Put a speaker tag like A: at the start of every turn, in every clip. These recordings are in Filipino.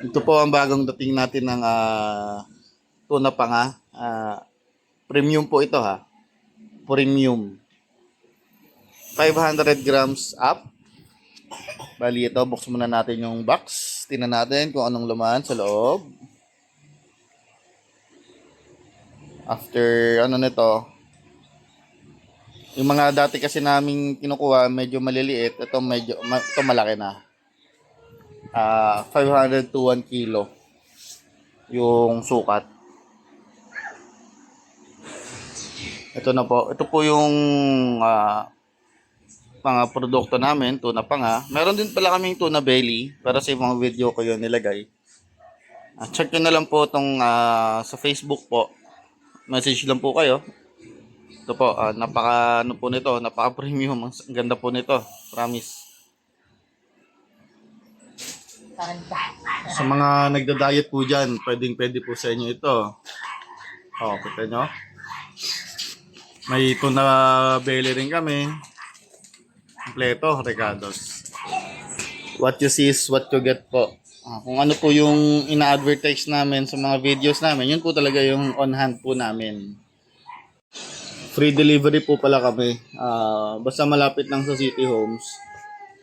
A: Ito po ang bagong dating natin ng tuna panga. Premium po ito ha. Premium. 500 grams up. Bali ito, buksan muna natin yung box. Tingnan natin kung anong laman sa loob. After ano nito, yung mga dati kasi naming kinukuha medyo maliliit, ito ito malaki na. 500 to 1 kilo yung sukat. Ito na po. Ito po yung mga produkto namin, tuna panga. Meron din pala kaming tuna belly, pero sa mga video ko yun nilagay. Check nyo na lang po itong sa Facebook po. Message lang po kayo. Ito po, napaka ano po nito, napaka premium. Ang ganda po nito, promise. Sa mga nagda-diet po dyan, pwede po sa inyo ito. Kita nyo. May tuna belly rin kami. Kompleto, Ricardo's. What you see is what you get po. Kung ano po yung ina-advertise namin sa mga videos namin, yun po talaga yung on hand po namin. Free delivery po pala kami. Basta malapit lang sa City Homes.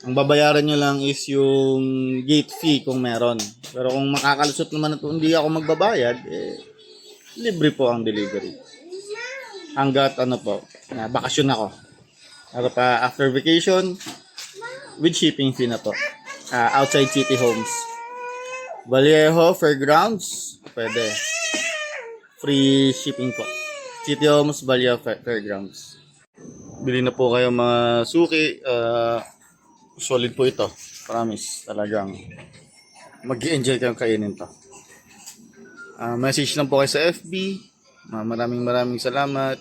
A: Ang babayaran nyo lang is yung gate fee kung meron. Pero kung makakalusot naman ito, hindi ako magbabayad, libre po ang delivery. Hanggat bakasyon ako. Pero pa after vacation, with shipping fee na po. Outside City Homes. Vallejo, Fairgrounds, pwede. Free shipping po. City Homes, Vallejo, Fairgrounds. Bili na po kayo mga suki. Solid po ito. Promise. Talagang mag-i-enjoy kayong kainin to. Message lang po kayo sa FB. Maraming salamat.